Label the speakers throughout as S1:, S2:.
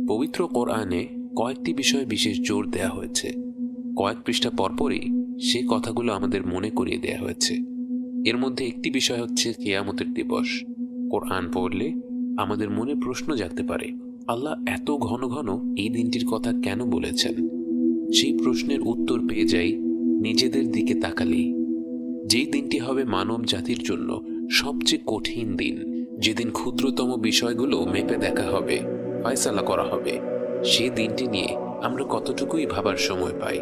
S1: পবিত্র কোরআনে কয়েকটি বিষয়ে বিশেষ জোর দেয়া হয়েছে। কয়েক পৃষ্ঠা পরপরই সে কথাগুলো আমাদের মনে করিয়ে দেয়া হয়েছে। এর মধ্যে একটি বিষয় হচ্ছে কিয়ামতের দিবস। কোরআন পড়লে আমাদের মনে প্রশ্ন জাগতে পারে, আল্লাহ এত ঘন ঘন এই দিনটির কথা কেন বলেছেন? সেই প্রশ্নের উত্তর পেয়ে যাই নিজেদের দিকে তাকালেই। যেই দিনটি হবে মানব জাতির জন্য সবচেয়ে কঠিন দিন, যেদিন ক্ষুদ্রতম বিষয়গুলো মেপে দেখা হবে, ফয়সালা করা হবে, সে দিনটি নিয়ে আমরা কতটুকুই ভাবার সময় পাই।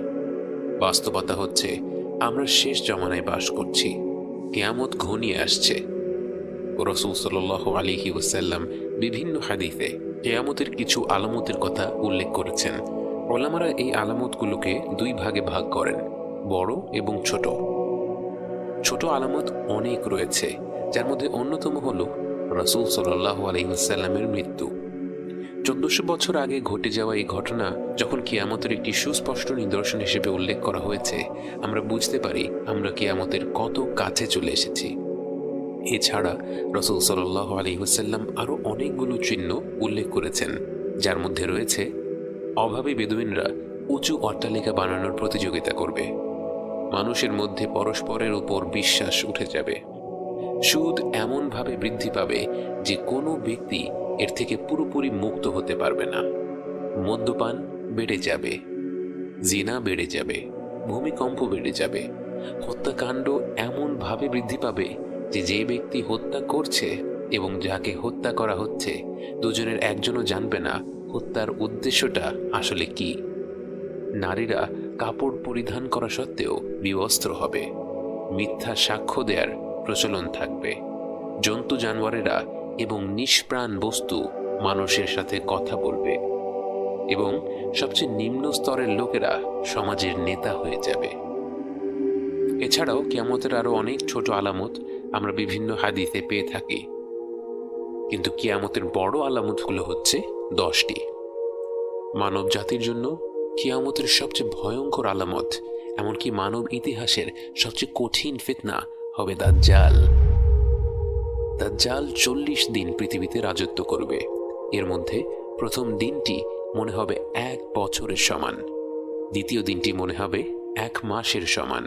S1: বাস্তবতা হচ্ছে আমরা শেষ জমানায় বাস করছি। কিয়ামত ঘনিয়ে আসছে। রাসূল সাল্লাল্লাহু আলাইহি ওয়াসাল্লাম বিভিন্ন হাদিসে কিয়ামতের কিছু আলামতের কথা উল্লেখ করেছেন। উলামারা এই আলামতগুলোকে দুই ভাগে ভাগ করেন, বড় এবং ছোট। ছোট আলামত অনেক রয়েছে, যার মধ্যে অন্যতম হল রাসূল সাল্লাল্লাহু আলাইহি ওয়াসাল্লামের মৃত্যু। 1400 বছর আগে ঘটে যাওয়া এই ঘটনা যখন কিয়ামতের একটি সুস্পষ্ট নিদর্শন হিসেবে উল্লেখ করা হয়েছে, আমরা বুঝতে পারি আমরা কিয়ামতের কত কাছে চলে এসেছি। এছাড়া রাসূল সাল্লাল্লাহু আলাইহি ওয়াসাল্লাম আরও অনেকগুলো চিহ্ন উল্লেখ করেছেন, যার মধ্যে রয়েছে অভাবী বেদুইনরা উঁচু অট্টালিকা বানানোর প্রতিযোগিতা করবে, মানুষের মধ্যে পরস্পরের উপর বিশ্বাস উঠে যাবে, সুদ এমনভাবে বৃদ্ধি পাবে যে কোনো ব্যক্তি এর থেকে পুরোপুরি মুক্ত হতে পারবে না, মদ্যপান বেড়ে যাবে, জিনা বেড়ে যাবে, ভূমিকম্প বেড়ে যাবে, হত্যাকাণ্ড এমনভাবে বৃদ্ধি পাবে যে যে ব্যক্তি হত্যা করছে এবং যাকে হত্যা করা হচ্ছে দুজনের একজনও জানবে না হত্যার উদ্দেশ্যটা আসলে কি। নারীরা কাপড় পরিধান করা সত্ত্বেও বিবস্ত্র হবে, মিথ্যা সাক্ষ্য দেওয়ার প্রচলন থাকবে, জন্তু জানোয়ারেরা এবং নিষ্প্রাণ বস্তু মানুষের সাথে কথা বলবে এবং সবচেয়ে নিম্ন স্তরের লোকেরা সমাজের নেতা হয়ে যাবে। এছাড়াও কিয়ামতের আরো অনেক ছোট আলামত আমরা বিভিন্ন হাদিসে পেয়ে থাকি, কিন্তু কিয়ামতের বড় আলামতগুলো হচ্ছে 10টি। মানব জাতির জন্য কিয়ামতের সবচেয়ে ভয়ঙ্কর আলামত, এমনকি মানব ইতিহাসের সবচেয়ে কঠিন ফিতনা হবে দাজ্জাল। দাজ্জাল 40 দিন পৃথিবীতে রাজত্ব করবে। এর মধ্যে প্রথম দিনটি মনে হবে 1 বছরের সমান, দ্বিতীয় দিনটি মনে হবে 1 মাসের সমান,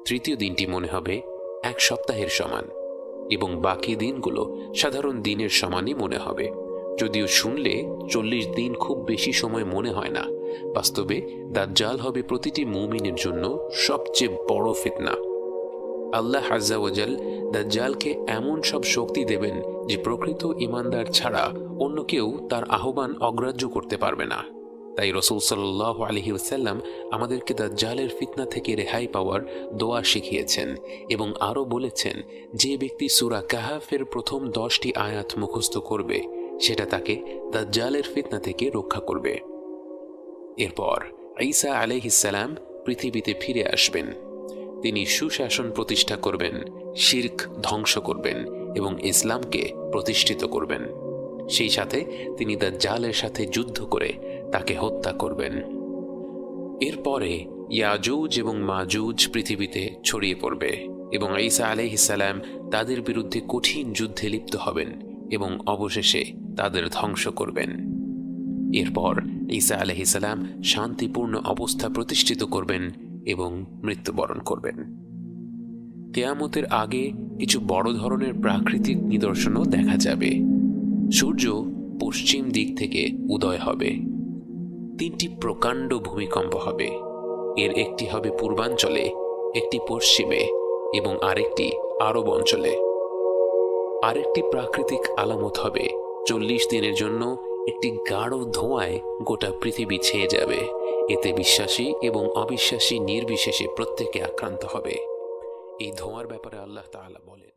S1: তৃতীয় দিনটি মনে হবে 1 সপ্তাহের সমান এবং বাকি দিনগুলো সাধারণ দিনের সমানই মনে হবে। যদিও শুনলে 40 দিন খুব বেশি সময় মনে হয় না, বাস্তবে দাজ্জাল হবে প্রতিটি মুমিনের জন্য সবচেয়ে বড় ফিতনা। আল্লাহ আযজা ওয়া জাল দাজ্জালকে এমন সব শক্তি দেবেন যে প্রকৃত ঈমানদার ছাড়া অন্য কেউ তার আহ্বান অগ্রাহ্য করতে পারবে না। তাই রাসূল সাল্লাল্লাহু আলাইহি ওয়াসাল্লাম আমাদেরকে দাজ্জালের ফিতনা থেকে রেহাই পাওয়ার দোয়া শিখিয়েছেন এবং আরও বলেছেন, যে ব্যক্তি সূরা কাহাফের প্রথম 10টি আয়াত মুখস্থ করবে সেটা তাকে দাজ্জালের ফিতনা থেকে রক্ষা করবে। এরপর ঈসা আলাইহিস সালাম পৃথিবীতে ফিরে আসবেন। তিনি সুশাসন প্রতিষ্ঠা করবেন, শিরক ধ্বংস করবেন এবং ইসলামকে প্রতিষ্ঠিত করবেন। সেই সাথে তিনি দাজ্জালের সাথে যুদ্ধ করে তাকে হত্যা করবেন। এরপরে ইয়াজুজ এবং মাজুজ পৃথিবীতে ছড়িয়ে পড়বে এবং ঈসা আলাইহিস সালাম তাদের বিরুদ্ধে কঠিন যুদ্ধে লিপ্ত হবেন এবং অবশেষে তাদের ধ্বংস করবেন। এরপর ঈসা আলাইহিস সালাম শান্তিপূর্ণ অবস্থা প্রতিষ্ঠিত করবেন এবং মৃত্যুবরণ করবেন। কিয়ামতের আগে কিছু বড় ধরনের প্রাকৃতিক নিদর্শনও দেখা যাবে। সূর্য পশ্চিম দিক থেকে উদয় হবে, 3টি প্রকাণ্ড ভূমিকম্প হবে। এর একটি হবে পূর্বাঞ্চলে, একটি পশ্চিমে এবং আরেকটি আরব অঞ্চলে। আরেকটি প্রাকৃতিক আলামত হবে 40 দিনের জন্য একটি গাঢ় ধোঁয়ায় গোটা পৃথিবী ছেয়ে যাবে। এতে বিশ্বাসী এবং অবিশ্বাসী নির্বিশেষে প্রত্যেকে আক্রান্ত হবে। এই ধোঁয়ার ব্যাপারে আল্লাহ তাআলা বলেন,